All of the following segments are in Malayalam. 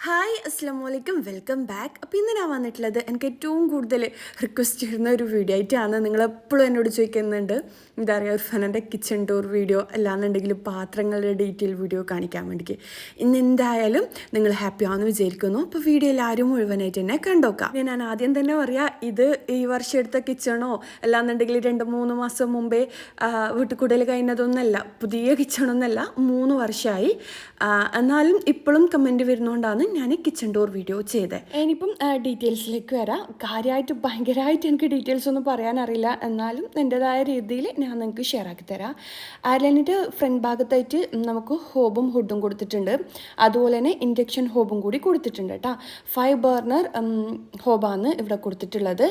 ഹായ് അസ്സാം വലൈക്കും വെൽക്കം ബാക്ക്. അപ്പോൾ ഇന്ന് ഞാൻ വന്നിട്ടുള്ളത് എനിക്ക് ഏറ്റവും കൂടുതൽ റിക്വസ്റ്റ് ചെയ്യുന്ന ഒരു വീഡിയോ ആയിട്ടാണ്. നിങ്ങളെപ്പോഴും എന്നോട് ചോദിക്കുന്നുണ്ട് എന്താ പറയുക ഇർഫാനൻ്റെ കിച്ചൺ ടൂർ വീഡിയോ അല്ലാന്നുണ്ടെങ്കിൽ പാത്രങ്ങളുടെ ഡീറ്റെയിൽ വീഡിയോ കാണിക്കാൻ വേണ്ടിയിട്ട്. ഇന്ന് എന്തായാലും നിങ്ങൾ ഹാപ്പി ആണെന്ന് വിചാരിക്കുന്നു. അപ്പോൾ വീഡിയോ എല്ലാവരും മുഴുവനായിട്ട് തന്നെ കണ്ടോക്കാം. ഞാൻ ആദ്യം തന്നെ പറയാം, ഇത് ഈ വർഷം എടുത്ത കിച്ചണോ അല്ലാന്നുണ്ടെങ്കിൽ 2-3 മാസം മുമ്പേ വീട്ടിൽ കൂടുതൽ കഴിഞ്ഞതൊന്നല്ല, പുതിയ കിച്ചണൊന്നല്ല, 3 വർഷമായി. എന്നാലും ഇപ്പോഴും കമൻറ്റ് വരുന്നതുകൊണ്ടാണ് ഞാൻ കിച്ചൺ ഡോർ വീഡിയോ ചെയ്തത്. ഇനിയിപ്പം ഡീറ്റെയിൽസിലേക്ക് വരാം. കാര്യമായിട്ട് ഭയങ്കരമായിട്ട് എനിക്ക് ഡീറ്റെയിൽസ് ഒന്നും പറയാനറിയില്ല, എന്നാലും എൻ്റെതായ രീതിയിൽ ഞാൻ നിങ്ങൾക്ക് ഷെയർ ആക്കി തരാം. അയർലൻഡിൻ്റെ ഫ്രണ്ട് ഭാഗത്തായിട്ട് നമുക്ക് ഹോബും ഹുഡും കൊടുത്തിട്ടുണ്ട്. അതുപോലെ തന്നെ ഇൻഡക്ഷൻ ഹോബും കൂടി കൊടുത്തിട്ടുണ്ട് കേട്ടോ. 5 ബർണർ ഹോബാണ് ഇവിടെ കൊടുത്തിട്ടുള്ളത്.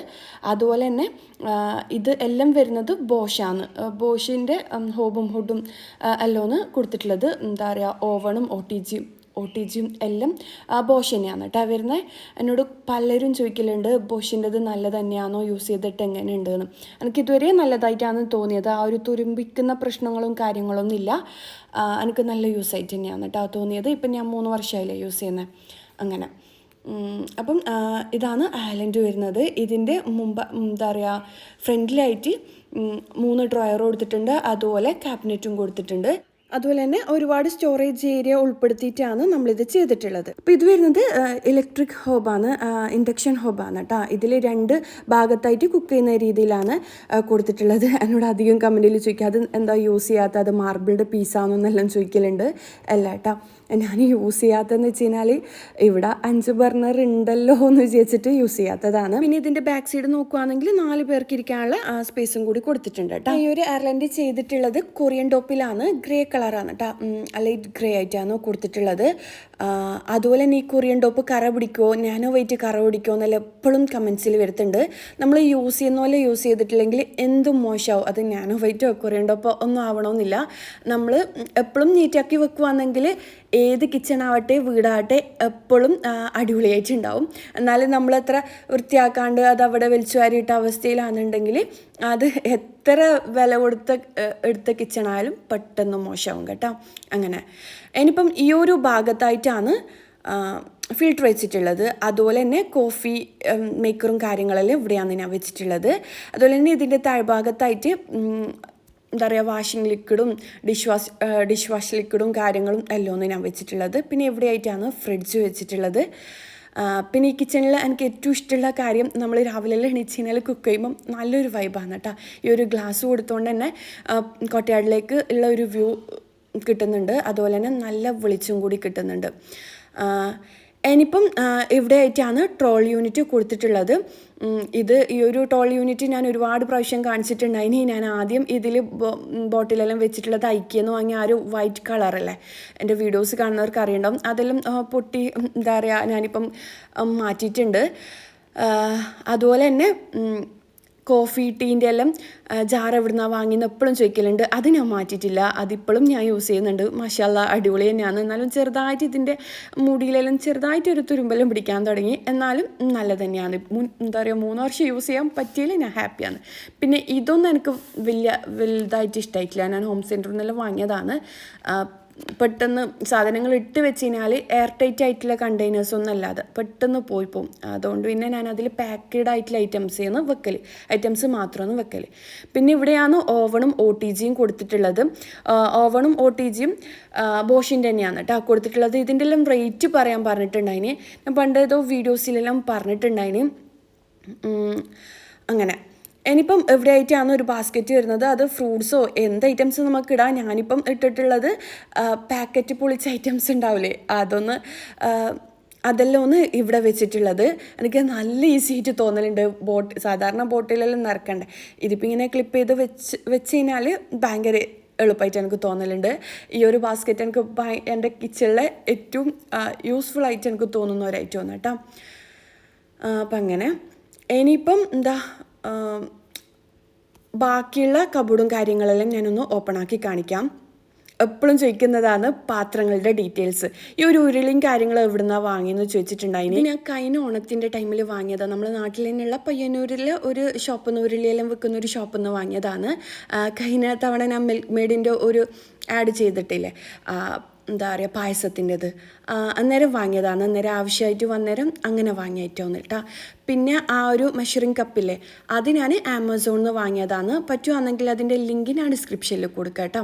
അതുപോലെ തന്നെ ഇത് എല്ലാം വരുന്നത് ബോഷാണ്. ബോഷിൻ്റെ ഹോബും ഹുഡും എല്ലാം കൊടുത്തിട്ടുള്ളത്. എന്താ പറയുക, ഓവണും ഒ ടി ജിയും എല്ലാം ബോഷ് തന്നെയാണ് കേട്ടോ വരുന്നത്. എന്നോട് പലരും ചോദിക്കലുണ്ട് ബോഷിൻ്റെത് നല്ല തന്നെയാണോ, യൂസ് ചെയ്തിട്ട് എങ്ങനെയുണ്ടെന്ന്. എനിക്കിതുവരെ നല്ലതായിട്ടാണ് തോന്നിയത്. ആ ഒരു തുരുമ്പിക്കുന്ന പ്രശ്നങ്ങളും കാര്യങ്ങളൊന്നും ഇല്ല. എനിക്ക് നല്ല യൂസ് ആയിട്ട് തന്നെയാണ് കേട്ടോ തോന്നിയത്. ഇപ്പം ഞാൻ 3 വർഷമായില്ലേ യൂസ് ചെയ്യുന്നത്. അങ്ങനെ അപ്പം ഇതാണ് ഐലൻഡ് വരുന്നത്. ഇതിൻ്റെ മുമ്പ് എന്താ പറയുക, ഫ്രണ്ടിലായിട്ട് 3 ഡ്രോയർ കൊടുത്തിട്ടുണ്ട്. അതുപോലെ ക്യാബിനറ്റും കൊടുത്തിട്ടുണ്ട്. അതുപോലെ തന്നെ ഒരുപാട് സ്റ്റോറേജ് ഏരിയ ഉൾപ്പെടുത്തിയിട്ടാണ് നമ്മളിത് ചെയ്തിട്ടുള്ളത്. അപ്പോൾ ഇത് വരുന്നത് ഇലക്ട്രിക് ഹോബാണ്, ഇൻഡക്ഷൻ ഹോബാണ് കേട്ടോ. ഇതിൽ 2 ഭാഗത്തായിട്ട് കുക്ക് ചെയ്യുന്ന രീതിയിലാണ് കൊടുത്തിട്ടുള്ളത്. എന്നോട് അധികം കമൻറ്റിൽ ചോദിക്കുക, അത് എന്താ യൂസ് ചെയ്യാത്ത, അത് മാർബിളുടെ പീസാണെന്നെല്ലാം ചോദിക്കലുണ്ട്. അല്ല കേട്ടോ, ഞാൻ യൂസ് ചെയ്യാത്തതെന്ന് വെച്ച് കഴിഞ്ഞാൽ ഇവിടെ 5 ബർണർ ഉണ്ടല്ലോ എന്ന് വിചാരിച്ചിട്ട് യൂസ് ചെയ്യാത്തതാണ്. പിന്നെ ഇതിൻ്റെ ബാക്ക് സൈഡ് നോക്കുകയാണെങ്കിൽ 4 പേർക്ക് ഇരിക്കാനുള്ള സ്പേസും കൂടി കൊടുത്തിട്ടുണ്ട് കേട്ടോ. ഈ ഒരു എയർലൻഡ് ചെയ്തിട്ടുള്ളത് കൊറിയൻ ടോപ്പിലാണ്, ഗ്രേ കളറാണ് കേട്ടോ, ലൈറ്റ് ഗ്രേ ആയിട്ടാണ് കൊടുത്തിട്ടുള്ളത്. അതുപോലെ തന്നെ ഈ കൊറിയൻ ടോപ്പ് കറ പിടിക്കുമോ, നാനോ വെയിറ്റ് കറ പിടിക്കുമോ എന്നല്ല എപ്പോഴും കമൻസിൽ വരുത്തുന്നുണ്ട്. നമ്മൾ യൂസ് ചെയ്യുന്ന പോലെ യൂസ് ചെയ്തിട്ടില്ലെങ്കിൽ എന്തും മോശമാവും. അത് നാനോ വെയിറ്റോ കൊറിയൻ ടോപ്പോ ഒന്നും ആവണമെന്നില്ല. നമ്മൾ എപ്പോഴും നീറ്റാക്കി വെക്കുകയാണെങ്കിൽ ഏത് കിച്ചൺ ആവട്ടെ വീടാവട്ടെ എപ്പോഴും അടിപൊളിയായിട്ടുണ്ടാവും. എന്നാലും നമ്മളെത്ര വൃത്തിയാക്കാണ്ട് അത് അവിടെ വലിച്ചു വാരിയിട്ട അവസ്ഥയിലാണെന്നുണ്ടെങ്കിൽ അത് എത്ര വില എടുത്ത കിച്ചൺ ആയാലും പെട്ടെന്ന് മോശമാവും കേട്ടോ. അങ്ങനെ ഇനിയിപ്പം ഈ ഒരു ഭാഗത്തായിട്ടാണ് ഫിൽറ്റർ വെച്ചിട്ടുള്ളത്. അതുപോലെ തന്നെ കോഫി മേക്കറും കാര്യങ്ങളെല്ലാം ഇവിടെയാണ് ഞാൻ വെച്ചിട്ടുള്ളത്. അതുപോലെ തന്നെ ഇതിൻ്റെ താഴ്ഭാഗത്തായിട്ട് എന്താ പറയുക, വാഷിംഗ് ലിക്വിഡും ഡിഷ് വാഷ് ലിക്വിഡും കാര്യങ്ങളും എല്ലാം ഞാൻ വെച്ചിട്ടുള്ളത്. പിന്നെ എവിടെയായിട്ടാണ് ഫ്രിഡ്ജ് വെച്ചിട്ടുള്ളത്. പിന്നെ ഈ കിച്ചണിൽ എനിക്ക് ഏറ്റവും ഇഷ്ടമുള്ള കാര്യം, നമ്മൾ രാവിലെ എണീച്ച് കഴിഞ്ഞാൽ കുക്ക് ചെയ്യുമ്പം നല്ലൊരു വൈബാണ് കേട്ടോ. ഈ ഒരു ഗ്ലാസ് കൊടുത്തുകൊണ്ട് തന്നെ കോട്ടയാടിലേക്ക് ഉള്ള ഒരു വ്യൂ കിട്ടുന്നുണ്ട്. അതുപോലെ തന്നെ നല്ല വെളിച്ചം കൂടി കിട്ടുന്നുണ്ട്. ഇനിയിപ്പം ഇവിടെ ആയിട്ടാണ് ട്രോൾ യൂണിറ്റ് കൊടുത്തിട്ടുള്ളത്. ഈ ഒരു ട്രോൾ യൂണിറ്റ് ഞാൻ ഒരുപാട് പ്രാവശ്യം കാണിച്ചിട്ടുണ്ടായിന്. ഞാൻ ആദ്യം ഇതിൽ ബോട്ടിലെല്ലാം വെച്ചിട്ടുള്ളത് ഐക്കിയെന്ന് വാങ്ങിയ ആ ഒരു വൈറ്റ് കളറല്ലേ, എൻ്റെ വീഡിയോസ് കാണുന്നവർക്ക് അറിയണ്ടാവും. അതെല്ലാം പൊട്ടി എന്താ പറയുക, ഞാനിപ്പം മാറ്റിയിട്ടുണ്ട്. അതുപോലെ തന്നെ കോഫി ടീൻ്റെ എല്ലാം ജാർ എവിടുന്നാണ് വാങ്ങിയെന്ന് എപ്പോഴും ചോദിക്കലുണ്ട്. അത് ഞാൻ മാറ്റിയിട്ടില്ല, അതിപ്പോഴും ഞാൻ യൂസ് ചെയ്യുന്നുണ്ട്. മാഷാല്ലാ അടിപൊളി തന്നെയാണ്. എന്നാലും ചെറുതായിട്ട് ഇതിൻ്റെ മുടിയിലെല്ലാം ചെറുതായിട്ടൊരു തുരുമ്പെല്ലാം പിടിക്കാൻ തുടങ്ങി. എന്നാലും നല്ലത് തന്നെയാണ്. എന്താ പറയുക, 3 വർഷം യൂസ് ചെയ്യാൻ പറ്റിയതിൽ ഞാൻ ഹാപ്പിയാണ്. പിന്നെ ഇതൊന്നും എനിക്ക് വലുതായിട്ട് ഇഷ്ടമായിട്ടില്ല. ഞാൻ ഹോം സെൻറ്ററിൽ നിന്നെല്ലാം വാങ്ങിയതാണ്. പെട്ടെന്ന് സാധനങ്ങൾ ഇട്ട് വെച്ച് കഴിഞ്ഞാൽ എയർ ടൈറ്റ് ആയിട്ടുള്ള കണ്ടെയ്നേഴ്സ് ഒന്നും അല്ലാതെ പെട്ടെന്ന് പോയി പോകും. അതുകൊണ്ട് പിന്നെ ഞാൻ അതിൽ പാക്കഡ് ആയിട്ടുള്ള ഐറ്റംസ് മാത്രമാണ് വെക്കൽ. പിന്നെ ഇവിടെയാണ് ഓവണും ഒ ടി ജിയും കൊടുത്തിട്ടുള്ളത്. ഓവണും ഒ ടി ജിയും ബോഷിൻ്റെ തന്നെയാണ് കേട്ടോ കൊടുത്തിട്ടുള്ളത്. ഇതിൻ്റെ എല്ലാം റേറ്റ് പറയാൻ പറഞ്ഞിട്ടുണ്ടായിന്. ഞാൻ പണ്ട് ഏതോ വീഡിയോസിലെല്ലാം പറഞ്ഞിട്ടുണ്ടായിന്. അങ്ങനെ ഇനിയിപ്പം എവിടെ ആയിട്ടാണ് ഒരു ബാസ്ക്കറ്റ് വരുന്നത്. അത് ഫ്രൂട്ട്സോ എന്ത് ഐറ്റംസ് നമുക്ക് ഇടാം. ഞാനിപ്പം ഇട്ടിട്ടുള്ളത് പാക്കറ്റ് പൊളിച്ച ഐറ്റംസ് ഉണ്ടാവില്ലേ, അതെല്ലാം ഒന്ന് ഇവിടെ വെച്ചിട്ടുള്ളത്. എനിക്ക് നല്ല ഈസി ആയിട്ട് തോന്നലുണ്ട്. സാധാരണ ബോട്ടിലെല്ലാം നിറക്കണ്ടേ, ഇതിപ്പോൾ ഇങ്ങനെ ക്ലിപ്പ് ചെയ്ത് വെച്ച് കഴിഞ്ഞാൽ ഭയങ്കര എളുപ്പമായിട്ട് എനിക്ക് തോന്നലുണ്ട്. ഈ ഒരു ബാസ്ക്കറ്റ് എനിക്ക് എൻ്റെ കിച്ചണിലെ ഏറ്റവും യൂസ്ഫുൾ ആയിട്ട് എനിക്ക് തോന്നുന്ന ഒരു ഐറ്റമാണ് കേട്ടോ. അപ്പം അങ്ങനെ ഇനിയിപ്പം എന്താ ബാക്കിയുള്ള കബോർഡും കാര്യങ്ങളെല്ലാം ഞാനൊന്ന് ഓപ്പൺ ആക്കി കാണിക്കാം. എപ്പോഴും ചോദിക്കുന്നതാണ് പാത്രങ്ങളുടെ ഡീറ്റെയിൽസ്. ഈ ഒരു ഉരുളിയും കാര്യങ്ങളും എവിടുന്നാണ് വാങ്ങിയെന്ന് ചോദിച്ചിട്ടുണ്ടായിന്. ഞാൻ കഴിഞ്ഞ ഓണത്തിൻ്റെ ടൈമിൽ വാങ്ങിയതാണ്. നമ്മുടെ നാട്ടിൽ തന്നെയുള്ള പയ്യന്നൂരിൽ ഒരു ഷോപ്പിൽ നിന്ന് ഉരുളിയെല്ലാം വെക്കുന്ന ഒരു ഷോപ്പിൽ നിന്ന് വാങ്ങിയതാണ്. കഴിഞ്ഞ തവണ ഞാൻ മിൽക്ക് മെയ്ഡിൻ്റെ ഒരു ആഡ് ചെയ്തിട്ടില്ലേ, എന്താ പറയുക പായസത്തിൻ്റെത് അന്നേരം വാങ്ങിയതാണ്. അന്നേരം ആവശ്യമായിട്ട് വന്നേരം അങ്ങനെ വാങ്ങിയിട്ടാണ് കേട്ടോ. പിന്നെ ആ ഒരു മെഷറിംഗ് കപ്പില്ലേ, അത് ഞാൻ ആമസോണിൽ നിന്ന് വാങ്ങിയതാണ്. പറ്റുവാണെങ്കിൽ അതിൻ്റെ ലിങ്ക് ഞാൻ ഡിസ്ക്രിപ്ഷനിൽ കൊടുക്കാം കേട്ടോ.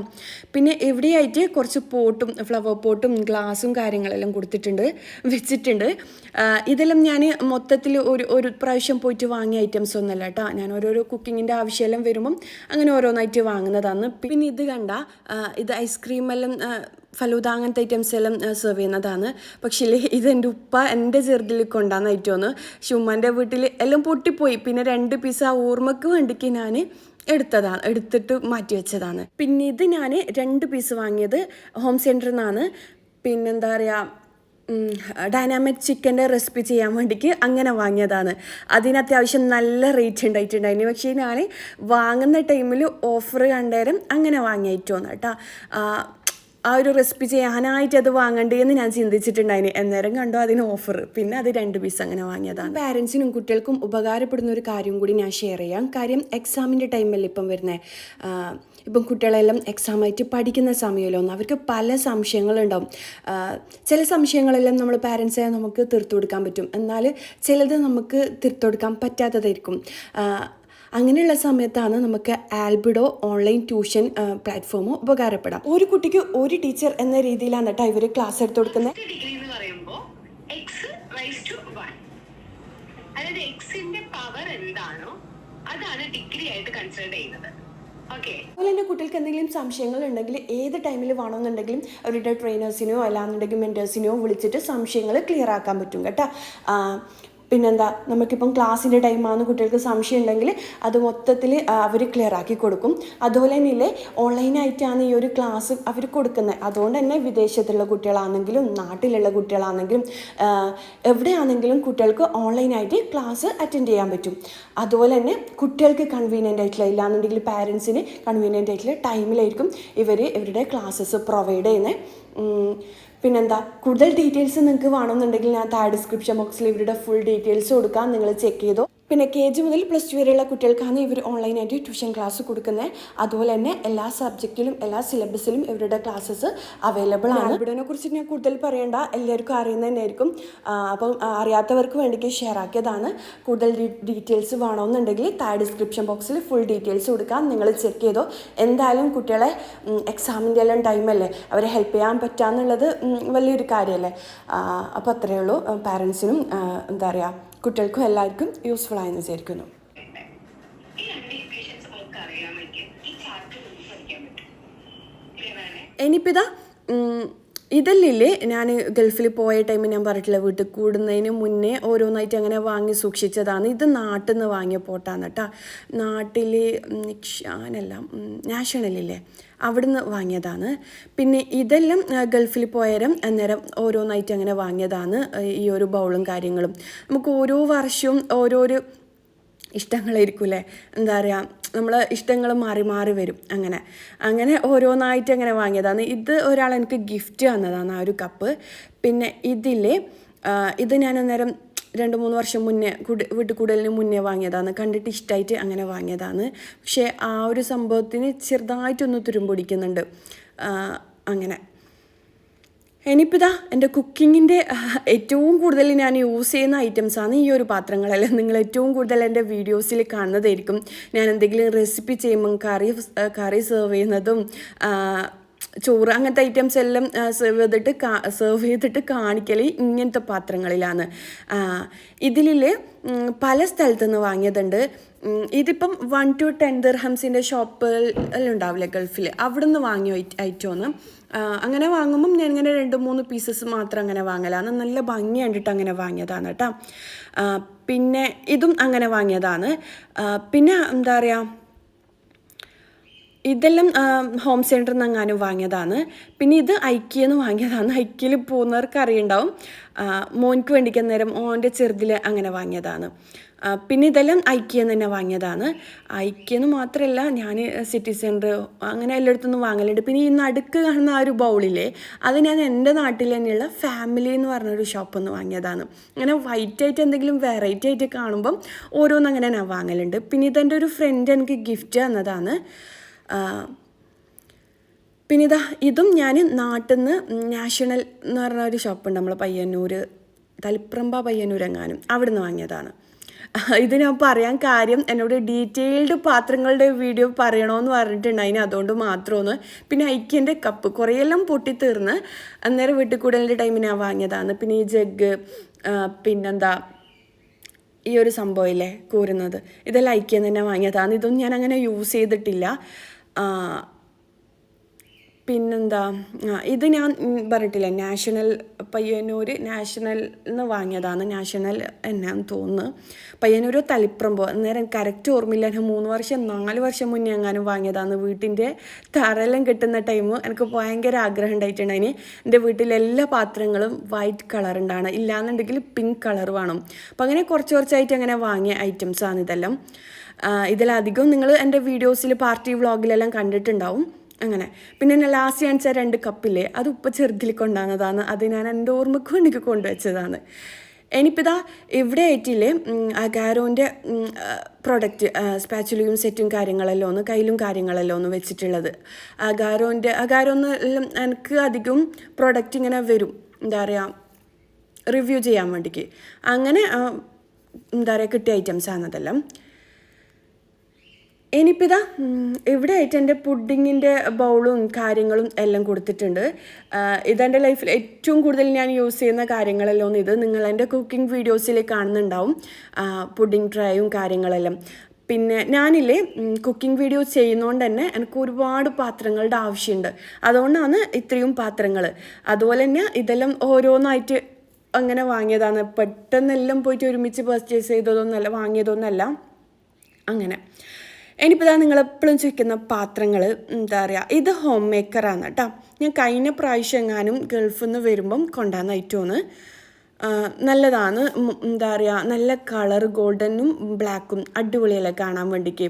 പിന്നെ എവിടെയായിട്ട് കുറച്ച് പോട്ടും ഫ്ലവർ പോട്ടും ഗ്ലാസും കാര്യങ്ങളെല്ലാം കൊടുത്തിട്ടുണ്ട്, വെച്ചിട്ടുണ്ട്. ഇതെല്ലാം ഞാൻ മൊത്തത്തിൽ ഒരു പ്രാവശ്യം പോയിട്ട് വാങ്ങിയ ഐറ്റംസ് ഒന്നുമല്ല കേട്ടോ. ഞാൻ ഓരോരോ കുക്കിങ്ങിൻ്റെ ആവശ്യമെല്ലാം വരുമ്പം അങ്ങനെ ഓരോന്നായിട്ട് വാങ്ങുന്നതാണ്. പിന്നെ ഇത് കണ്ട ഇത് ഐസ്ക്രീമെല്ലാം ഫലൂദ അങ്ങനത്തെ ഐറ്റംസ് എല്ലാം സെർവ് ചെയ്യുന്നതാണ്. പക്ഷേ ഇതെൻ്റെ ഉപ്പ എൻ്റെ ചെറുതിൽ കൊണ്ടാന്നായിട്ടോന്ന്. പക്ഷെ ഉമ്മാൻ്റെ വീട്ടിൽ എല്ലാം പൊട്ടിപ്പോയി. പിന്നെ 2 പീസ് ആ ഓർമ്മക്ക് വേണ്ടിക്ക് ഞാൻ എടുത്തിട്ട് മാറ്റി വെച്ചതാണ്. പിന്നെ ഇത് ഞാൻ 2 പീസ് വാങ്ങിയത് ഹോം സെൻറ്ററിൽ നിന്നാണ്. പിന്നെന്താ പറയുക, ഡൈനാമിക് ചിക്കൻ്റെ റെസിപ്പി ചെയ്യാൻ വേണ്ടിക്ക് അങ്ങനെ വാങ്ങിയതാണ്. അതിന് അത്യാവശ്യം നല്ല റേറ്റ് ഉണ്ടായിട്ടുണ്ടായിരുന്നു. പക്ഷേ ഞാൻ വാങ്ങുന്ന ടൈമിൽ ഓഫർ കണ്ടേരം അങ്ങനെ വാങ്ങിയിട്ടോന്ന് കേട്ടോ. ആ ഒരു റെസിപ്പി ചെയ്യാനായിട്ട് അത് വാങ്ങണ്ടേന്ന് ഞാൻ ചിന്തിച്ചിട്ടുണ്ടായിന്. അന്നേരം കണ്ടോ അതിന് ഓഫർ. പിന്നെ അത് 2 പീസ് അങ്ങനെ വാങ്ങിയതാണ്. പാരൻസിനും കുട്ടികൾക്കും ഉപകാരപ്പെടുന്ന ഒരു കാര്യം കൂടി ഞാൻ ഷെയർ ചെയ്യാം. കാര്യം എക്സാമിൻ്റെ ടൈമല്ലേ ഇപ്പം വരുന്നത്. ഇപ്പം കുട്ടികളെല്ലാം എക്സാമായിട്ട് പഠിക്കുന്ന സമയമല്ലോ, അവർക്ക് പല സംശയങ്ങളുണ്ടാവും. ചില സംശയങ്ങളെല്ലാം നമ്മൾ പാരൻസായ നമുക്ക് തീർത്തു കൊടുക്കാൻ പറ്റും. എന്നാൽ ചിലത് നമുക്ക് തീർത്തു കൊടുക്കാൻ പറ്റാത്തതായിരിക്കും. അങ്ങനെയുള്ള സമയത്താണ് നമുക്ക് ആൽബിഡോ ഓൺലൈൻ ട്യൂഷൻ പ്ലാറ്റ്ഫോമോ ഉപകാരപ്പെടാം. ഒരു കുട്ടിക്ക് ഒരു ടീച്ചർ എന്ന രീതിയിലാണ് കേട്ടോ ഇവർ ക്ലാസ് എടുത്തു കൊടുക്കുന്നത്. ഡിഗ്രി എന്ന് പറയുമ്പോൾ x റൈസ് ടു 1, അതായത് എക്സിന്റെ പവർ എന്താണോ അതാണ് ഡിഗ്രി ആയിട്ട് കൺസിഡർ ചെയ്യുന്നത്. അതുപോലെ തന്നെ കുട്ടികൾക്ക് എന്തെങ്കിലും സംശയങ്ങൾ ഉണ്ടെങ്കിൽ ഏത് ടൈമിൽ വേണമെന്നുണ്ടെങ്കിലും അവരുടെ ട്രെയിനേഴ്സിനെയോ അല്ലാന്നുണ്ടെങ്കിൽ മെൻറ്റേഴ്സിനെയോ വിളിച്ചിട്ട് സംശയങ്ങൾ ക്ലിയർ ആക്കാൻ പറ്റും കേട്ടോ. പിന്നെന്താ, നമുക്കിപ്പം ക്ലാസ്സിൻ്റെ ടൈമാണ്, കുട്ടികൾക്ക് സംശയം ഉണ്ടെങ്കിൽ അത് മൊത്തത്തിൽ അവർ ക്ലിയർ ആക്കി കൊടുക്കും. അതുപോലെ തന്നെ ഓൺലൈനായിട്ടാണ് ഈ ഒരു ക്ലാസ് അവർ കൊടുക്കുന്നത്. അതുകൊണ്ട് തന്നെ വിദേശത്തുള്ള കുട്ടികളാണെങ്കിലും നാട്ടിലുള്ള കുട്ടികളാണെങ്കിലും എവിടെയാണെങ്കിലും കുട്ടികൾക്ക് ഓൺലൈനായിട്ട് ക്ലാസ് അറ്റൻഡ് ചെയ്യാൻ പറ്റും. അതുപോലെ തന്നെ കുട്ടികൾക്ക് കൺവീനിയൻ്റ് ആയിട്ടുള്ള, ഇല്ലാന്നുണ്ടെങ്കിൽ പാരൻസിന് കൺവീനിയൻ്റ് ആയിട്ടുള്ള ടൈമിലായിരിക്കും ഇവരുടെ ക്ലാസ്സസ് പ്രൊവൈഡ് ചെയ്യുന്നത്. പിന്നെന്താ, കൂടുതൽ ഡീറ്റെയിൽസ് നിങ്ങൾക്ക് വേണമെന്നുണ്ടെങ്കിൽ ഞാൻ താഴെ ഡിസ്ക്രിപ്ഷൻ ബോക്സിൽ ഇവരുടെ ഫുൾ ഡീറ്റെയിൽസ് കൊടുക്കാം, നിങ്ങൾ ചെക്ക് ചെയ്തോ. പിന്നെ KG മുതൽ +2 വരെയുള്ള കുട്ടികൾക്കാണ് ഇവർ ഓൺലൈനായിട്ട് ട്യൂഷൻ ക്ലാസ് കൊടുക്കുന്നത്. അതുപോലെ തന്നെ എല്ലാ സബ്ജക്റ്റിലും എല്ലാ സിലബസിലും ഇവരുടെ ക്ലാസ്സസ് അവൈലബിൾ ആണ്. ആൽബിഡോനെ കുറിച്ച് ഞാൻ കൂടുതൽ പറയേണ്ട, എല്ലാവർക്കും അറിയുന്നത് തന്നെയായിരിക്കും. അപ്പം അറിയാത്തവർക്ക് വേണ്ടിയിട്ട് ഷെയർ ആക്കിയതാണ്. കൂടുതൽ ഡീറ്റെയിൽസ് വേണമെന്നുണ്ടെങ്കിൽ താഴെ ഡിസ്ക്രിപ്ഷൻ ബോക്സിൽ ഫുൾ ഡീറ്റെയിൽസ് കൊടുക്കാം, നിങ്ങൾ ചെക്ക് ചെയ്തോ. എന്തായാലും കുട്ടികളെ എക്സാമിൻ്റെ എല്ലാം ടൈമല്ലേ, അവരെ ഹെൽപ്പ് ചെയ്യാൻ പറ്റാന്നുള്ളത് വലിയൊരു കാര്യമല്ലേ. അപ്പോൾ അത്രയേ ഉള്ളൂ. പാരൻസിനും എന്താ പറയുക, കുട്ടികൾക്കും എല്ലാവർക്കും യൂസ്ഫുൾ ആയെന്ന് വിചാരിക്കുന്നു. ഇനിയിപ്പോൾ ഇതല്ലേ ഞാൻ ഗൾഫിൽ പോയ ടൈമിൽ ഞാൻ പറഞ്ഞിട്ടില്ല, വീട്ടിൽ കൂടുന്നതിന് മുന്നേ ഓരോന്നായിട്ട് അങ്ങനെ വാങ്ങി സൂക്ഷിച്ചതാണ്. ഇത് നാട്ടിൽ നിന്ന് വാങ്ങിയ പോട്ടാണ് കേട്ടോ. നാട്ടിൽ നാഷണലില്ലേ, അവിടുന്ന് വാങ്ങിയതാണ്. പിന്നെ ഇതെല്ലാം ഗൾഫിൽ പോയരം അന്നേരം ഓരോന്നായിട്ട് അങ്ങനെ വാങ്ങിയതാണ്. ഈ ഒരു ബൗളും കാര്യങ്ങളും നമുക്ക് ഓരോ വർഷവും ഓരോരോ ഇഷ്ടങ്ങളായിരിക്കും അല്ലേ. എന്താ പറയുക, നമ്മൾ ഇഷ്ടങ്ങൾ മാറി മാറി വരും. അങ്ങനെ ഓരോന്നായിട്ട് അങ്ങനെ വാങ്ങിയതാണ്. ഇത് ഒരാൾ എനിക്ക് ഗിഫ്റ്റ് തന്നതാണ്, ആ ഒരു കപ്പ്. പിന്നെ ഇത് ഞാൻ അന്നേരം 2-3 വർഷം മുന്നേ വീട്ടിൽ കൂടുതലിന് മുന്നേ വാങ്ങിയതാണ്. കണ്ടിട്ട് ഇഷ്ടമായിട്ട് അങ്ങനെ വാങ്ങിയതാണ്. പക്ഷേ ആ ഒരു സംഭവത്തിന് ചെറുതായിട്ടൊന്ന് തുരുമ്പൊടിക്കുന്നുണ്ട്. അങ്ങനെ ഇനിയിപ്പോൾ എൻ്റെ കുക്കിങ്ങിൻ്റെ ഏറ്റവും കൂടുതൽ ഞാൻ യൂസ് ചെയ്യുന്ന ഐറ്റംസാണ് ഈ ഒരു പാത്രങ്ങളെല്ലാം. നിങ്ങൾ ഏറ്റവും കൂടുതൽ എൻ്റെ വീഡിയോസിൽ കാണുന്നതായിരിക്കും. ഞാൻ എന്തെങ്കിലും റെസിപ്പി ചെയ്യുമ്പം കറി സെർവ് ചെയ്യുന്നതും ചോറ് അങ്ങനത്തെ ഐറ്റംസ് എല്ലാം സെർവ് ചെയ്തിട്ട് കാണിക്കൽ ഇങ്ങനത്തെ പാത്രങ്ങളിലാണ്. ഇതിൽ പല സ്ഥലത്തു നിന്ന് വാങ്ങിയതുണ്ട്. ഇതിപ്പം 1 to 10 ദിർഹംസിൻ്റെ ഷോപ്പുകൾ ഉണ്ടാവില്ലേ ഗൾഫിൽ, അവിടെ നിന്ന് വാങ്ങിയ ഐറ്റമാണ്. അങ്ങനെ വാങ്ങുമ്പം ഞാൻ ഇങ്ങനെ 2-3 പീസസ് മാത്രം അങ്ങനെ വാങ്ങലാണ്. നല്ല ഭംഗി കണ്ടിട്ട് അങ്ങനെ വാങ്ങിയതാണ് കേട്ടോ. പിന്നെ ഇതും അങ്ങനെ വാങ്ങിയതാണ്. പിന്നെ എന്താ പറയുക, ഇതെല്ലാം ഹോം സെൻറ്ററിൽ നിന്ന് എങ്ങാനും വാങ്ങിയതാണ്. പിന്നെ ഇത് ഐക്യന്ന് വാങ്ങിയതാണ്. ഐക്യയിൽ പോകുന്നവർക്ക് അറിയുണ്ടാവും. മോൻക്ക് വേണ്ടിക്കാൻ നേരം ഓൻ്റെ ചെറുതിൽ അങ്ങനെ വാങ്ങിയതാണ്. പിന്നെ ഇതെല്ലാം ഐക്യന്ന് തന്നെ വാങ്ങിയതാണ്. ഐക്യന്ന് മാത്രമല്ല, ഞാൻ സിറ്റി സെൻറ്റർ അങ്ങനെ എല്ലായിടത്തുനിന്നും വാങ്ങലുണ്ട്. പിന്നെ ഈ നടുക്ക് കാണുന്ന ആ ഒരു ബൗളില്ലേ, അത് ഞാൻ എൻ്റെ നാട്ടിൽ തന്നെയുള്ള ഫാമിലി എന്ന് പറഞ്ഞൊരു ഷോപ്പിൽ നിന്ന് വാങ്ങിയതാണ്. അങ്ങനെ വൈറ്റായിട്ട് എന്തെങ്കിലും വെറൈറ്റി ആയിട്ട് കാണുമ്പം ഓരോന്നങ്ങനെ ഞാൻ വാങ്ങലുണ്ട്. പിന്നെ ഇതെൻ്റെ ഒരു ഫ്രണ്ട് എനിക്ക് ഗിഫ്റ്റ് തന്നതാണ്. പിന്നെ ഇതും ഞാൻ നാട്ടിൽ നിന്ന് നാഷണൽ എന്ന് പറഞ്ഞ ഒരു ഷോപ്പുണ്ട് നമ്മൾ പയ്യന്നൂർ, തളിപ്രമ്പ പയ്യന്നൂരെങ്ങാനും, അവിടെ നിന്ന് വാങ്ങിയതാണ്. ഇത് ഞാൻ പറയാൻ കാര്യം എന്നോട് ഡീറ്റെയിൽഡ് പാത്രങ്ങളുടെ വീഡിയോ പറയണമെന്ന് പറഞ്ഞിട്ടുണ്ടായിന്, അതുകൊണ്ട് മാത്രമാണ്. പിന്നെ ഐക്യൻ്റെ കപ്പ് കുറേയെല്ലാം പൊട്ടിത്തീർന്ന് അന്നേരം വീട്ടിൽ കൂടുതലിൻ്റെ ടൈമിന് ഞാൻ വാങ്ങിയതാണ്. പിന്നെ ഈ ജഗ്, പിന്നെന്താ ഈ ഒരു സംഭവമില്ലേ കൂരുന്നത്, ഇതെല്ലാം ഐക്യം തന്നെ വാങ്ങിയതാണ്. ഇതൊന്നും ഞാൻ അങ്ങനെ യൂസ് ചെയ്തിട്ടില്ല. പിന്നെന്താ ഇത് ഞാൻ പറഞ്ഞിട്ടില്ല, നാഷണൽ പയ്യന്നൂർ നാഷണൽ എന്ന് വാങ്ങിയതാണ്. നാഷണൽ എന്നാന്ന് തോന്നുന്നു, പയ്യന്നൂർ തളിപ്രമ്പോ, അന്നേരം കറക്റ്റ് ഓർമ്മയില്ല. ഞാൻ 4 വർഷം മുന്നേ എങ്ങാനും വാങ്ങിയതാണ്. വീട്ടിൻ്റെ തറയെല്ലാം കിട്ടുന്ന ടൈം എനിക്ക് ഭയങ്കര ആഗ്രഹം ഉണ്ടായിട്ടുണ്ടായിന് എൻ്റെ വീട്ടിലെല്ലാ പാത്രങ്ങളും വൈറ്റ് കളർ ഉണ്ടാണ്, ഇല്ലാന്നുണ്ടെങ്കിൽ പിങ്ക് കളർ വേണം. അപ്പം അങ്ങനെ കുറച്ചായിട്ട് അങ്ങനെ വാങ്ങിയ ഐറ്റംസാണ് ഇതെല്ലാം. ഇതിലധികം നിങ്ങൾ എൻ്റെ വീഡിയോസിൽ പാർട്ടി വ്ളോഗിലെല്ലാം കണ്ടിട്ടുണ്ടാവും. അങ്ങനെ പിന്നെ ഞാൻ ലാസ്റ്റ് കാണിച്ച 2 കപ്പില്ലേ, അത് ഉപ്പ ചെറുതിൽ കൊണ്ടുവന്നതാണ്. അത് ഞാൻ എൻ്റെ ഓർമ്മക്ക് വേണ്ടി കൊണ്ടുവച്ചതാണ്. ഇനിയിപ്പോൾ ഇവിടെ ആയിട്ടില്ലേ അഗാരോൻ്റെ പ്രൊഡക്റ്റ് സ്പാച്ചുലയും സെറ്റും കാര്യങ്ങളെല്ലാം ഒന്ന് കയ്യിലും കാര്യങ്ങളെല്ലാം ഒന്ന് വെച്ചിട്ടുള്ളത്. അഗാരോന്ന് എനിക്ക് അധികം പ്രൊഡക്റ്റ് ഇങ്ങനെ വരും, എന്താ പറയുക, റിവ്യൂ ചെയ്യാൻ വേണ്ടിക്ക്. അങ്ങനെ എന്താ പറയുക കിട്ടിയ ഐറ്റംസാണ് അതെല്ലാം. ഇനിയിപ്പോൾ ഇവിടെ ആയിട്ട് എൻ്റെ പുഡിങ്ങിൻ്റെ ബൗളും കാര്യങ്ങളും എല്ലാം കൊടുത്തിട്ടുണ്ട്. ഇതെൻ്റെ ലൈഫിൽ ഏറ്റവും കൂടുതൽ ഞാൻ യൂസ് ചെയ്യുന്ന കാര്യങ്ങളെല്ലാം ഒന്ന് ഇത് നിങ്ങൾ എൻ്റെ കുക്കിംഗ് വീഡിയോസിൽ കാണുന്നുണ്ടാവും, പുഡിങ് ട്രേയും കാര്യങ്ങളെല്ലാം. പിന്നെ ഞാനില്ലേ കുക്കിംഗ് വീഡിയോ ചെയ്യുന്നതുകൊണ്ട് തന്നെ എനിക്ക് ഒരുപാട് പാത്രങ്ങളുടെ ആവശ്യമുണ്ട്, അതുകൊണ്ടാണ് ഇത്രയും പാത്രങ്ങൾ. അതുപോലെ തന്നെ ഇതെല്ലാം ഓരോന്നായിട്ട് അങ്ങനെ വാങ്ങിയതാണ്, പെട്ടെന്നെല്ലാം പോയിട്ട് ഒരുമിച്ച് പർച്ചേസ് ചെയ്തതൊന്നല്ല, വാങ്ങിയതൊന്നല്ല. അങ്ങനെ ഇനിയിപ്പോൾ നിങ്ങളെപ്പോഴും ചോദിക്കുന്ന പാത്രങ്ങൾ എന്താ പറയുക, ഇത് ഹോം മേക്കറാണ് കേട്ടോ. ഞാൻ കഴിഞ്ഞ പ്രാവശ്യം എങ്ങാനും ഗൾഫിൽ നിന്ന് വരുമ്പം കൊണ്ടുവന്ന ഐറ്റമാണ്. നല്ലതാണ്, എന്താ പറയുക, നല്ല കളർ ഗോൾഡനും ബ്ലാക്കും അടിപൊളിയല്ലേ കാണാൻ വേണ്ടിക്ക്.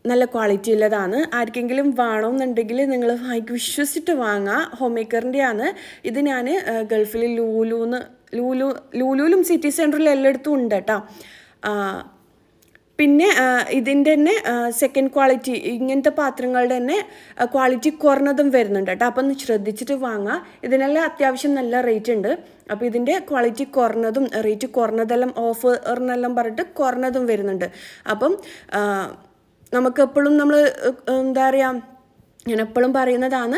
നല്ല ക്വാളിറ്റി ഉള്ളതാണ്. ആർക്കെങ്കിലും വേണമെന്നുണ്ടെങ്കിൽ നിങ്ങൾ വിശ്വസിച്ചിട്ട് വാങ്ങാം. ഹോം മേക്കറിൻ്റെയാണ് ഇത്. ഞാൻ ഗൾഫിൽ ലൂലുവിലും സിറ്റി സെൻറ്ററിലും എല്ലായിടത്തും ഉണ്ട് കേട്ടോ. പിന്നെ ഇതിൻ്റെ തന്നെ സെക്കൻഡ് ക്വാളിറ്റി, ഇങ്ങനത്തെ പാത്രങ്ങളുടെ തന്നെ ക്വാളിറ്റി കുറഞ്ഞതും വരുന്നുണ്ട് കേട്ടോ. അപ്പം ഒന്ന് ശ്രദ്ധിച്ചിട്ട് വാങ്ങുക. ഇതിനെല്ലാം അത്യാവശ്യം നല്ല റേറ്റ് ഉണ്ട്. അപ്പോൾ ഇതിൻ്റെ ക്വാളിറ്റി കുറഞ്ഞതും റേറ്റ് കുറഞ്ഞതെല്ലാം ഓഫറിനെല്ലാം പറഞ്ഞിട്ട് കുറഞ്ഞതും വരുന്നുണ്ട്. അപ്പം നമുക്കെപ്പോഴും നമ്മൾ എന്താ പറയുക, ഞാൻ എപ്പോഴും പറയുന്നതാണ്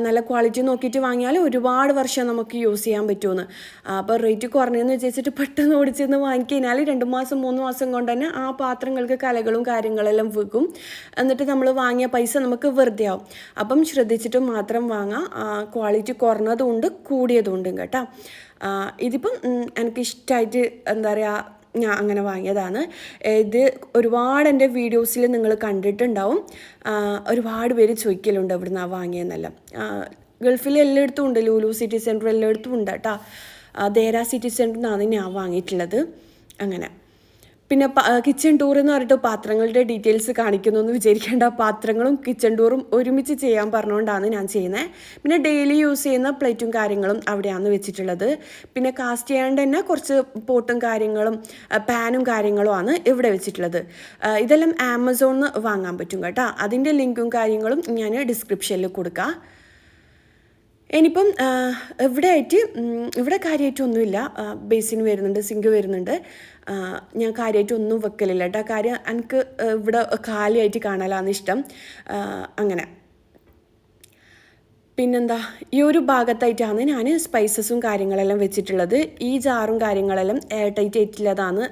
നല്ല ക്വാളിറ്റി നോക്കിയിട്ട് വാങ്ങിയാൽ ഒരുപാട് വർഷം നമുക്ക് യൂസ് ചെയ്യാൻ പറ്റുമെന്ന്. അപ്പോൾ റേറ്റ് കുറഞ്ഞതെന്ന് വിചാരിച്ചിട്ട് പെട്ടെന്ന് ഓടിച്ചെന്ന് വാങ്ങിക്കഴിഞ്ഞാൽ 2 മാസം 3 മാസം കൊണ്ട് തന്നെ ആ പാത്രങ്ങൾക്ക് കലകളും കാര്യങ്ങളെല്ലാം വീക്കും. എന്നിട്ട് നമ്മൾ വാങ്ങിയ പൈസ നമുക്ക് വെറുതെ ആവും. അപ്പം ശ്രദ്ധിച്ചിട്ട് മാത്രം വാങ്ങാം. ക്വാളിറ്റി കുറഞ്ഞതും ഉണ്ട് കൂടിയതും ഉണ്ട് കേട്ടോ. ഇതിപ്പം എനിക്കിഷ്ടമായിട്ട് എന്താ പറയുക, ഞാൻ അങ്ങനെ വാങ്ങിയതാണ്. ഇത് ഒരുപാട് എൻ്റെ വീഡിയോസിൽ നിങ്ങൾ കണ്ടിട്ടുണ്ടാവും. ഒരുപാട് പേര് ചോദിക്കലുണ്ട് എവിടുന്നാണ് വാങ്ങിയെന്നെല്ലാം. ഗൾഫിൽ എല്ലായിടത്തും ഉണ്ട്, ലൂലു സിറ്റി സെൻറ്റർ എല്ലായിടത്തും ഉണ്ട് കേട്ടോ. ദേര സിറ്റി സെൻറ്ററിൽ നിന്നാണ് ഞാൻ വാങ്ങിയിട്ടുള്ളത്. അങ്ങനെ പിന്നെ കിച്ചൺ ടൂർ എന്ന് പറഞ്ഞിട്ട് പാത്രങ്ങളുടെ ഡീറ്റെയിൽസ് കാണിക്കുന്നു എന്ന് വിചാരിക്കേണ്ട. പാത്രങ്ങളും കിച്ചൺ ടൂറും ഒരുമിച്ച് ചെയ്യാൻ പറഞ്ഞുകൊണ്ടാണ് ഞാൻ ചെയ്യുന്നത്. പിന്നെ ഡെയിലി യൂസ് ചെയ്യുന്ന പ്ലേറ്റും കാര്യങ്ങളും അവിടെയാണ് വെച്ചിട്ടുള്ളത്. പിന്നെ കാസ്റ്റ് ചെയ്യാണ്ട് തന്നെ കുറച്ച് പോട്ടും കാര്യങ്ങളും പാനും കാര്യങ്ങളുമാണ് ഇവിടെ വെച്ചിട്ടുള്ളത്. ഇതെല്ലാം ആമസോണിൽ നിന്ന് വാങ്ങാൻ പറ്റും കേട്ടോ. അതിൻ്റെ ലിങ്കും കാര്യങ്ങളും ഞാൻ ഡിസ്ക്രിപ്ഷനിൽ കൊടുക്കാം. ഇനിയിപ്പം ഇവിടെ കാര്യമായിട്ടൊന്നുമില്ല. ബേസിൻ വരുന്നുണ്ട്, സിങ്ക് വരുന്നുണ്ട്. ഞാൻ കാര്യമായിട്ടൊന്നും വെക്കലില്ല കേട്ടോ. കാര്യം എനിക്ക് ഇവിടെ കാലിയായിട്ട് കാണലാണ് ഇഷ്ടം. അങ്ങനെ പിന്നെന്താ, ഈ ഒരു ഭാഗത്തായിട്ടാണ് ഞാൻ സ്പൈസസും കാര്യങ്ങളെല്ലാം വെച്ചിട്ടുള്ളത്. ഈ ജാറും കാര്യങ്ങളെല്ലാം എയർ ടൈറ്റ് ആയിട്ടുള്ളതാണ്.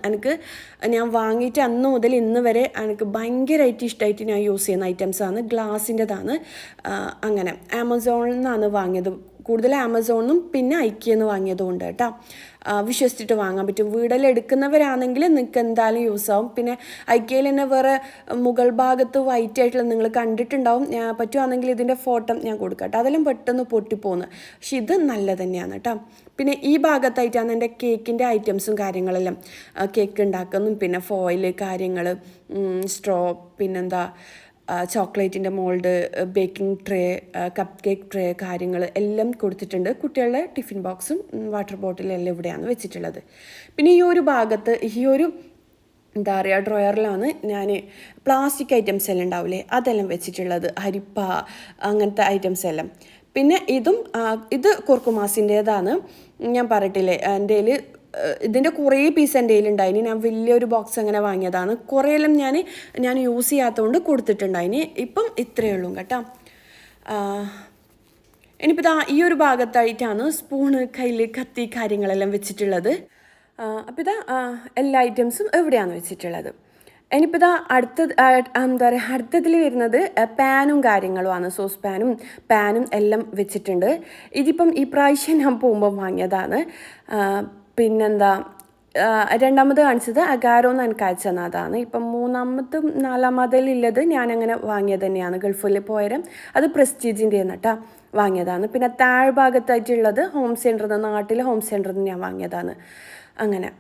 ഞാൻ വാങ്ങിയിട്ട് അന്ന് മുതൽ ഇന്ന് വരെ എനിക്ക് ഭയങ്കരമായിട്ട് ഇഷ്ടമായിട്ട് ഞാൻ യൂസ് ചെയ്യുന്ന ഐറ്റംസാണ്. ഗ്ലാസിൻ്റെതാണ്. അങ്ങനെ ആമസോണിൽ നിന്നാണ് വാങ്ങിയത്. കൂടുതൽ ആമസോണിനും പിന്നെ ഐക്യെന്ന് വാങ്ങിയതും ഉണ്ട് കേട്ടോ. വിശ്വസിച്ചിട്ട് വാങ്ങാൻ പറ്റും. വീടെല്ലാം എടുക്കുന്നവരാണെങ്കിൽ നിങ്ങൾക്ക് എന്തായാലും യൂസ് ആവും. പിന്നെ ഐക്യയിൽ തന്നെ വേറെ മുകൾ ഭാഗത്ത് വൈറ്റ് ആയിട്ടുള്ള നിങ്ങൾ കണ്ടിട്ടുണ്ടാവും. പറ്റുവാണെങ്കിൽ ഇതിൻ്റെ ഫോട്ടോ ഞാൻ കൊടുക്കാം കേട്ടോ. അതെല്ലാം പെട്ടെന്ന് പൊട്ടിപ്പോകുന്നു. പക്ഷെ ഇത് നല്ല തന്നെയാണ് കേട്ടോ. പിന്നെ ഈ ഭാഗത്തായിട്ടാണ് എൻ്റെ കേക്കിൻ്റെ ഐറ്റംസും കാര്യങ്ങളെല്ലാം. കേക്ക് ഉണ്ടാക്കുന്നു, പിന്നെ ഫോയിൽ കാര്യങ്ങൾ, സ്ട്രോ, പിന്നെന്താ ചോക്ലേറ്റിൻ്റെ mould, baking tray, cup cake tray കാര്യങ്ങൾ എല്ലാം കൊടുത്തിട്ടുണ്ട്. കുട്ടികളുടെ ടിഫിൻ ബോക്സും വാട്ടർ ബോട്ടിലും എല്ലാം ഇവിടെയാണ് വെച്ചിട്ടുള്ളത്. പിന്നെ ഈ ഒരു ഭാഗത്ത് ഈ ഒരു എന്താ പറയുക ഡ്രോയറിലാണ് ഞാൻ പ്ലാസ്റ്റിക് ഐറ്റംസ് എല്ലാം ഉണ്ടാവില്ലേ അതെല്ലാം വെച്ചിട്ടുള്ളത്, അരിപ്പ അങ്ങനത്തെ ഐറ്റംസ് എല്ലാം. പിന്നെ ഇത് കുർക്കുമാസിൻ്റേതാണ്. ഞാൻ പറയട്ടില്ലേ എൻ്റെ കയ്യിൽ ഇതിൻ്റെ കുറേ പീസ് എൻ്റെ കയ്യിലുണ്ടായിന്. ഞാൻ വലിയൊരു ബോക്സ് അങ്ങനെ വാങ്ങിയതാണ്. കുറേയെല്ലാം ഞാൻ യൂസ് ചെയ്യാത്തതുകൊണ്ട് കൊടുത്തിട്ടുണ്ടായിന്. ഇപ്പം ഇത്രയേ ഉള്ളൂ കേട്ടോ. ഇനിയിപ്പോൾ ഈ ഒരു ഭാഗത്തായിട്ടാണ് സ്പൂണ്, കയ്യിൽ കത്തി കാര്യങ്ങളെല്ലാം വെച്ചിട്ടുള്ളത്. അപ്പോൾ എല്ലാ ഐറ്റംസും എവിടെയാണ് വെച്ചിട്ടുള്ളത്. ഇനിയിപ്പോൾ എന്താ പറയുക അടുത്തതിൽ വരുന്നത് പാനും കാര്യങ്ങളുമാണ്. സോസ് പാനും എല്ലാം വെച്ചിട്ടുണ്ട്. ഇതിപ്പം ഈ പ്രാവശ്യം ഞാൻ പോകുമ്പോൾ വാങ്ങിയതാണ്. പിന്നെന്താ രണ്ടാമത് കാണിച്ചത് അഗാരോന്ന് എനിക്ക് അയച്ചു തന്നതാണ്. ഇപ്പം മൂന്നാമതും നാലാമതിലുള്ളത് ഞാനങ്ങനെ വാങ്ങിയത് തന്നെയാണ്. ഗൾഫിൽ പോയാലും അത് പ്രസ്റ്റീജിൻ്റെ കേട്ടോ വാങ്ങിയതാണ്. പിന്നെ താഴ്ഭാഗത്തായിട്ടുള്ളത് ഹോം സെൻറ്ററിൽ നിന്ന്, നാട്ടിലെ ഹോം സെൻറ്ററിൽ നിന്ന് ഞാൻ വാങ്ങിയതാണ്. അങ്ങനെ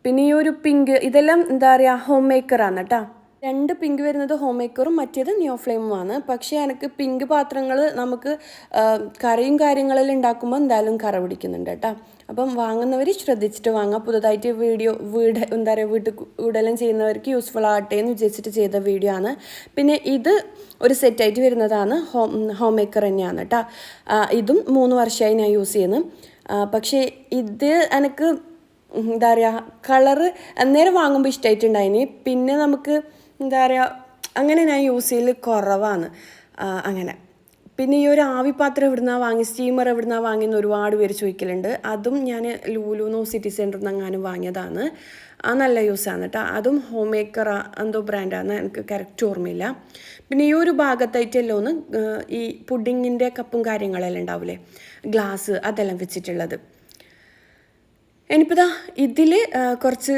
പിന്നെ ഈ ഒരു പിങ്ക് ഇതെല്ലാം എന്താ പറയുക ഹോം മേക്കറാണ് കേട്ടോ. 2 പിങ്ക് വരുന്നത് ഹോം മേക്കറും മറ്റേത് നിയോ ഫ്ലെയിമുമാണ്. പക്ഷേ എനിക്ക് പിങ്ക് പാത്രങ്ങൾ നമുക്ക് കറിയും കാര്യങ്ങളെല്ലാം ഉണ്ടാക്കുമ്പോൾ എന്തായാലും കറ പിടിക്കുന്നുണ്ട് കേട്ടോ. അപ്പം വാങ്ങുന്നവർ ശ്രദ്ധിച്ചിട്ട് വാങ്ങുക. പുതുതായിട്ട് എന്താ പറയുക വീടെല്ലാം ചെയ്യുന്നവർക്ക് യൂസ്ഫുൾ ആകട്ടെ എന്ന് വിചാരിച്ചിട്ട് ചെയ്ത വീഡിയോ ആണ്. പിന്നെ ഇത് ഒരു സെറ്റായിട്ട് വരുന്നതാണ്, ഹോം മേക്കർ തന്നെയാണ് കേട്ടോ. ഇതും 3 വർഷമായി ഞാൻ യൂസ് ചെയ്യുന്നു. പക്ഷേ ഇത് എനിക്ക് എന്താ പറയുക കളറ് അന്നേരം വാങ്ങുമ്പോൾ ഇഷ്ടമായിട്ടുണ്ടായിന്. പിന്നെ നമുക്ക് എന്താ പറയുക അങ്ങനെ ഞാൻ യൂസ് ചെയ്യൽ കുറവാണ് അങ്ങനെ. പിന്നെ ഈ ഒരു ആവിപാത്രം എവിടുന്നാണ് വാങ്ങി, സ്റ്റീമർ എവിടുന്നാണ് വാങ്ങിയെന്ന് ഒരുപാട് പേര് ചോദിക്കലുണ്ട്. അതും ഞാൻ ലൂലുന്നോ സിറ്റി സെൻറ്ററിൽ നിന്ന് എങ്ങാനും വാങ്ങിയതാണ്. നല്ല യൂസാണ് കേട്ടോ. അതും ഹോം മേക്കർ എന്തോ ബ്രാൻഡാണ്, എനിക്ക് കറക്റ്റ് ഓർമ്മയില്ല. പിന്നെ ഈ ഒരു ഭാഗത്തായിട്ടല്ലോ ഒന്ന് ഈ പുഡിങ്ങിൻ്റെ കപ്പും കാര്യങ്ങളെല്ലാം ഉണ്ടാവില്ലേ ഗ്ലാസ് അതെല്ലാം വെച്ചിട്ടുള്ളത്. ഇനിയിപ്പോൾ ഇതിൽ കുറച്ച്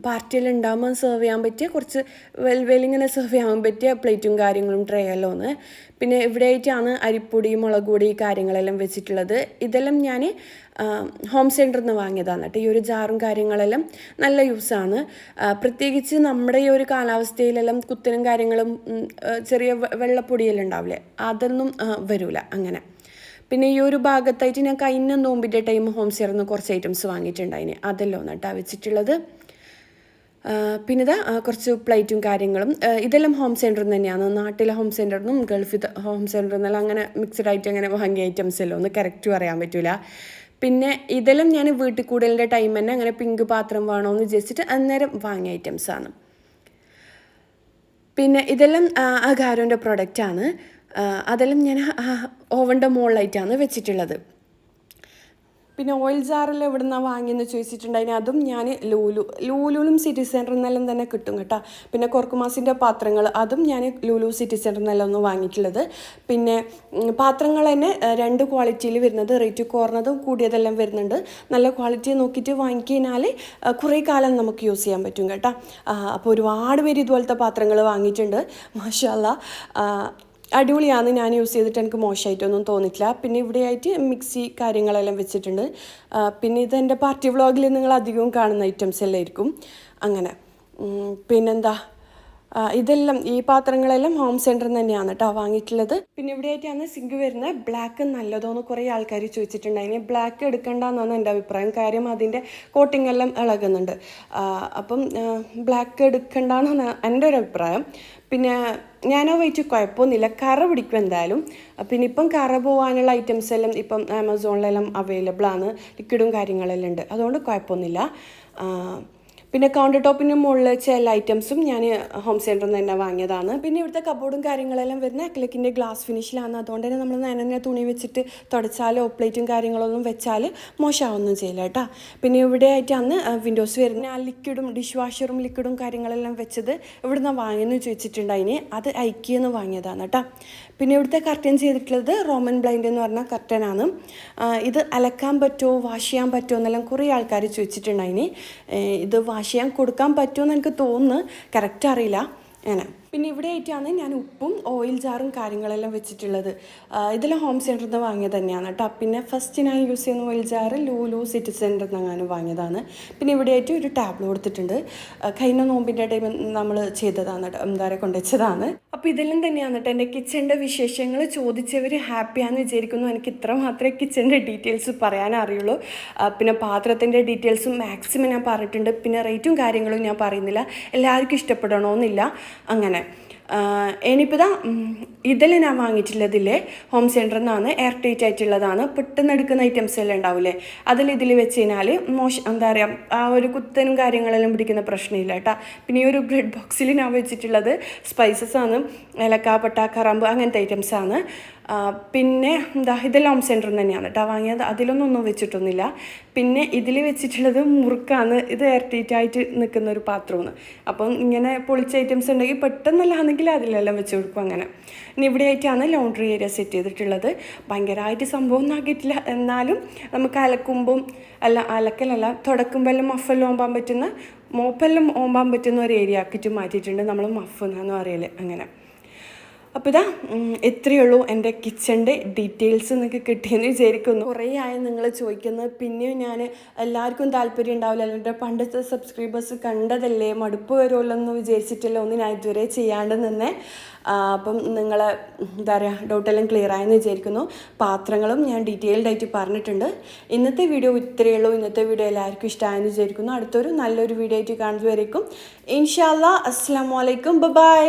പാർട്ടിയെല്ലാം ഉണ്ടാകുമ്പോൾ സെർവ് ചെയ്യാൻ പറ്റിയ കുറച്ച് വെലിങ്ങനെ സെർവ് ചെയ്യാൻ പറ്റിയ പ്ലേറ്റും കാര്യങ്ങളും ട്രേ എല്ലാം ഒന്ന്. പിന്നെ ഇവിടെ ആയിട്ടാണ് അരിപ്പൊടി, മുളക് പൊടി കാര്യങ്ങളെല്ലാം വെച്ചിട്ടുള്ളത്. ഇതെല്ലാം ഞാൻ ഹോം സെൻറ്ററിൽ നിന്ന് വാങ്ങിയതാണ് കേട്ടോ. ഈ ഒരു ജാറും കാര്യങ്ങളെല്ലാം നല്ല യൂസാണ്. പ്രത്യേകിച്ച് നമ്മുടെ ഈ ഒരു കാലാവസ്ഥയിലെല്ലാം കുത്തനും കാര്യങ്ങളും ചെറിയ വെള്ളപ്പൊടിയെല്ലാം ഉണ്ടാവില്ലേ അതൊന്നും വരില്ല അങ്ങനെ. പിന്നെ ഈ ഒരു ഭാഗത്തായിട്ട് ഞാൻ കഴിഞ്ഞ നോമ്പിൻ്റെ ടൈം ഹോം സെൻറ്ററിൽ നിന്ന് കുറച്ച് ഐറ്റംസ് വാങ്ങിയിട്ടുണ്ടായിന്, അതെല്ലാം ഒന്ന് കേട്ടോ വെച്ചിട്ടുള്ളത്. പിന്നെ കുറച്ച് പ്ലേറ്റും കാര്യങ്ങളും ഇതെല്ലാം ഹോം സെൻറ്ററിൽ നിന്ന് തന്നെയാണ്. നാട്ടിലെ ഹോം സെൻറ്ററിൽ നിന്നും ഗൾഫിൽ ഹോം സെൻറ്ററിൽ നിന്നെല്ലാം അങ്ങനെ മിക്സഡ് ആയിട്ട് അങ്ങനെ വാങ്ങിയ ഐറ്റംസ് എല്ലാം ഒന്ന് കറക്റ്റ് പറയാൻ പറ്റില്ല. പിന്നെ ഇതെല്ലാം ഞാൻ വീട്ടിൽ കൂടുതലിൻ്റെ ടൈം തന്നെ അങ്ങനെ പിങ്ക് പാത്രം വേണമെന്ന് വിചാരിച്ചിട്ട് അന്നേരം വാങ്ങിയ ഐറ്റംസാണ്. പിന്നെ ഇതെല്ലാം അഗാരോൻ്റെ പ്രൊഡക്റ്റാണ്. അതെല്ലാം ഞാൻ ഓവൻ്റെ മുകളിലായിട്ടാണ് വെച്ചിട്ടുള്ളത്. പിന്നെ ഓയിൽ ജാറെല്ലാം എവിടെ നിന്നാണ് വാങ്ങിയെന്ന് ചോദിച്ചിട്ടുണ്ടായിരുന്നു. അതും ഞാൻ ലൂലുലും സിറ്റി സെൻറ്ററിൽ നിന്നെല്ലാം തന്നെ കിട്ടും കേട്ടോ. പിന്നെ കുർക്കുമാസിൻ്റെ പാത്രങ്ങൾ അതും ഞാൻ ലുലു സിറ്റി സെൻറ്ററിൽ നിന്നെല്ലാം ഒന്ന് വാങ്ങിയിട്ടുള്ളത്. പിന്നെ പാത്രങ്ങൾ തന്നെ 2 ക്വാളിറ്റിയിൽ വരുന്നത്, റേറ്റ് കുറഞ്ഞതും കൂടിയതെല്ലാം വരുന്നുണ്ട്. നല്ല ക്വാളിറ്റി നോക്കിയിട്ട് വാങ്ങിക്കഴിഞ്ഞാൽ കുറേ കാലം നമുക്ക് യൂസ് ചെയ്യാൻ പറ്റും കേട്ടോ. അപ്പോൾ ഒരുപാട് പേര് ഇതുപോലത്തെ പാത്രങ്ങൾ വാങ്ങിയിട്ടുണ്ട്. മാഷാ അല്ലാ അടിപൊളിയാണ്. ഞാൻ യൂസ് ചെയ്തിട്ട് എനിക്ക് മോശമായിട്ടൊന്നും തോന്നിയിട്ടില്ല. പിന്നെ ഇവിടെയായിട്ട് മിക്സി കാര്യങ്ങളെല്ലാം വെച്ചിട്ടുണ്ട്. പിന്നെ ഇതെൻ്റെ പാർട്ടി വ്ളോഗിൽ നിങ്ങൾ അധികവും കാണുന്ന ഐറ്റംസ് എല്ലാം ആയിരിക്കും അങ്ങനെ. പിന്നെന്താ ഇതെല്ലാം ഈ പാത്രങ്ങളെല്ലാം ഹോം സെൻറ്ററിൽ നിന്ന് തന്നെയാണ് കേട്ടോ വാങ്ങിയിട്ടുള്ളത്. പിന്നെ ഇവിടെയായിട്ടാണ് സിങ്ക് വരുന്നത്. ബ്ലാക്ക് നല്ലതോന്ന് കുറേ ആൾക്കാർ ചോദിച്ചിട്ടുണ്ടായിന്. ബ്ലാക്ക് എടുക്കേണ്ടെന്നാണ് എൻ്റെ അഭിപ്രായം. കാര്യം അതിൻ്റെ കോട്ടിംഗ് എല്ലാം ഇളകുന്നുണ്ട്. അപ്പം ബ്ലാക്ക് എടുക്കേണ്ടെന്നാണ് എൻ്റെ ഒരു അഭിപ്രായം. പിന്നെ ഞാനോ വെയിറ്റ് കുഴപ്പമൊന്നുമില്ല, കറ പിടിക്കും എന്തായാലും. പിന്നെ ഇപ്പം കറ പോകാനുള്ള ഐറ്റംസ് എല്ലാം ഇപ്പം ആമസോണിലെല്ലാം അവൈലബിൾ ആണ്, ലിക്വിഡും കാര്യങ്ങളെല്ലാം ഉണ്ട്, അതുകൊണ്ട് കുഴപ്പമൊന്നുമില്ല. പിന്നെ കൗണ്ടർ ടോപ്പിന് മുകളിൽ വെച്ച എല്ലാ ഐറ്റംസും ഞാൻ ഹോം സെൻറ്ററിൽ നിന്ന് തന്നെ വാങ്ങിയതാണ്. പിന്നെ ഇവിടുത്തെ കബോർഡും കാര്യങ്ങളെല്ലാം വരുന്ന അക്ലിക്കിൻ്റെ ഗ്ലാസ് ഫിനിഷിലാണ്. അതുകൊണ്ട് തന്നെ നമ്മൾ നനഞ്ഞ തുണി വെച്ചിട്ട് തുടച്ചാലോ പ്ലേറ്റും കാര്യങ്ങളൊന്നും വെച്ചാൽ മോശമാവൊന്നും ചെയ്യില്ല കേട്ടോ. പിന്നെ ഇവിടെ ആയിട്ടാണ് വിൻഡോസ് വരുന്ന ആ ഡിഷ് വാഷറും ലിക്വിഡും കാര്യങ്ങളെല്ലാം വെച്ചത് ഇവിടെ നിന്ന് വാങ്ങിയെന്ന് ചോദിച്ചിട്ടുണ്ടായിന്. അത് ഐക്കിയെന്ന് വാങ്ങിയതാണ് കേട്ടോ. പിന്നെ ഇവിടുത്തെ കർട്ടൻ ചെയ്തിട്ടുള്ളത് റോമൻ ബ്ലൈൻഡ് എന്ന് പറഞ്ഞ കർട്ടനാണ്. ഇത് അലക്കാൻ പറ്റുമോ വാഷ് ചെയ്യാൻ പറ്റുമോ എന്നെല്ലാം കുറേ ആൾക്കാർ ചോദിച്ചിട്ടുണ്ടായിന്. ഇത് വാഷ് ചെയ്യാൻ കൊടുക്കാൻ പറ്റുമെന്ന് എനിക്ക് തോന്നുന്നു, കറക്റ്റ് അറിയില്ല അങ്ങനെ. പിന്നെ ഇവിടെ ആയിട്ടാണ് ഞാൻ ഉപ്പും ഓയിൽ ജാറും കാര്യങ്ങളെല്ലാം വെച്ചിട്ടുള്ളത്. ഇതെല്ലാം ഹോം സെൻറ്ററിൽ നിന്ന് വാങ്ങിയത് തന്നെയാണ് കേട്ടോ. പിന്നെ ഫസ്റ്റ് ഞാൻ യൂസ് ചെയ്യുന്ന ഓയിൽ ജാറ് ലൂലു സിറ്റി സെൻറ്ററിൽ നിന്നെങ്ങാനും വാങ്ങിയതാണ്. പിന്നെ ഇവിടെ ആയിട്ട് ഒരു ടാബ്ലറ്റ് കൊടുത്തിട്ടുണ്ട്. കഴിഞ്ഞ നോമ്പിൻ്റെ ടൈം നമ്മൾ ചെയ്തതാണ്, എന്താ പറയുക, കൊണ്ടുവച്ചതാണ്. അപ്പോൾ ഇതെല്ലാം തന്നെയാണ് കേട്ടോ എൻ്റെ കിച്ചണിൻ്റെ വിശേഷങ്ങൾ. ചോദിച്ചവർ ഹാപ്പിയാണെന്ന് വിചാരിക്കുന്നു. എനിക്ക് ഇത്ര മാത്രമേ കിച്ചണിൻ്റെ ഡീറ്റെയിൽസ് പറയാനറിയുള്ളൂ. പിന്നെ പാത്രത്തിൻ്റെ ഡീറ്റെയിൽസും മാക്സിമം ഞാൻ പറഞ്ഞിട്ടുണ്ട്. പിന്നെ റേറ്റും കാര്യങ്ങളും ഞാൻ പറയുന്നില്ല, എല്ലാവർക്കും ഇഷ്ടപ്പെടണമെന്നില്ല അങ്ങനെ. ഇനിയിപ്പോൾ ഇതെല്ലാം ഞാൻ വാങ്ങിയിട്ടുള്ളതില്ലേ ഹോം സെൻറ്ററിൽ നിന്നാണ്, എയർ ടൈറ്റ് ആയിട്ടുള്ളതാണ്. പെട്ടെന്ന് എടുക്കുന്ന ഐറ്റംസ് എല്ലാം ഉണ്ടാവില്ലേ, ഇതിൽ വെച്ച് കഴിഞ്ഞാൽ എന്താ പറയുക, ആ ഒരു കുത്തനും കാര്യങ്ങളെല്ലാം പിടിക്കുന്ന പ്രശ്നമില്ല കേട്ടോ. പിന്നെ ഈ ഒരു ബ്രെഡ് ബോക്സിൽ ഞാൻ വെച്ചിട്ടുള്ളത് സ്പൈസസ് ആണ്, ഏലക്ക, പട്ട, കറാമ്പ് അങ്ങനത്തെ ഐറ്റംസാണ്. പിന്നെ ഇതെല്ലാം ഹോം സെൻറ്ററിൽ തന്നെയാണ് കേട്ടോ വാങ്ങിയത്. അതിലൊന്നും വെച്ചിട്ടൊന്നുമില്ല. പിന്നെ ഇതിൽ വെച്ചിട്ടുള്ളത് മുറുക്കാണ്. ഇത് എയർ ടൈറ്റ് ആയിട്ട് നിൽക്കുന്ന ഒരു പാത്രമാണ്. അപ്പം ഇങ്ങനെ പൊളിച്ച ഐറ്റംസ് ഉണ്ടെങ്കിൽ പെട്ടെന്നല്ലാണെങ്കിൽ അതിലെല്ലാം വെച്ച് കൊടുക്കും അങ്ങനെ. ഇനി ഇവിടെ ആയിട്ടാണ് ലോണ്ട്രി ഏരിയ സെറ്റ് ചെയ്തിട്ടുള്ളത്. ഭയങ്കരമായിട്ട് സംഭവം ഒന്നും ആക്കിയിട്ടില്ല, എന്നാലും നമുക്ക് അലക്കലല്ല തുടക്കുമ്പോൾ എല്ലാം മഫെല്ലാം ഓമ്പാൻ പറ്റുന്ന, മോപ്പെല്ലാം ഓമ്പാൻ പറ്റുന്ന ഒരു ഏരിയ ആക്കിയിട്ട് മാറ്റിയിട്ടുണ്ട്. നമ്മൾ മഫ് എന്നാന്ന് പറയല് അങ്ങനെ. അപ്പോൾ എത്രയേ ഉള്ളൂ. എൻ്റെ കിച്ചണിൻ്റെ ഡീറ്റെയിൽസ് നിങ്ങൾക്ക് കിട്ടിയെന്ന് വിചാരിക്കുന്നു. കുറേ ആയി നിങ്ങൾ ചോദിക്കുന്നത്. പിന്നെയും ഞാൻ എല്ലാവർക്കും താല്പര്യം ഉണ്ടാവില്ല, എൻ്റെ പണ്ടത്തെ സബ്സ്ക്രൈബേഴ്സ് കണ്ടതല്ലേ, മടുപ്പ് വരുമല്ലോ എന്ന് വിചാരിച്ചിട്ടല്ലോ ഒന്നും ഞാൻ ഇതുവരെ ചെയ്യാണ്ട് നിന്നേ. അപ്പം നിങ്ങളെ എന്താ പറയുക ഡൗട്ടെല്ലാം ക്ലിയർ ആയെന്ന് വിചാരിക്കുന്നു. പാത്രങ്ങളും ഞാൻ ഡീറ്റെയിൽഡ് ആയിട്ട് പറഞ്ഞിട്ടുണ്ട്. ഇന്നത്തെ വീഡിയോ ഇത്രയേ ഉള്ളൂ. ഇന്നത്തെ വീഡിയോ എല്ലാവർക്കും ഇഷ്ടമായെന്ന് വിചാരിക്കുന്നു. അടുത്തൊരു നല്ലൊരു വീഡിയോ ആയിട്ട് കാണുന്നതുവരേക്കും ഇൻഷാ അല്ലാഹ് അസ്സലാമു അലൈക്കും, ബൈ.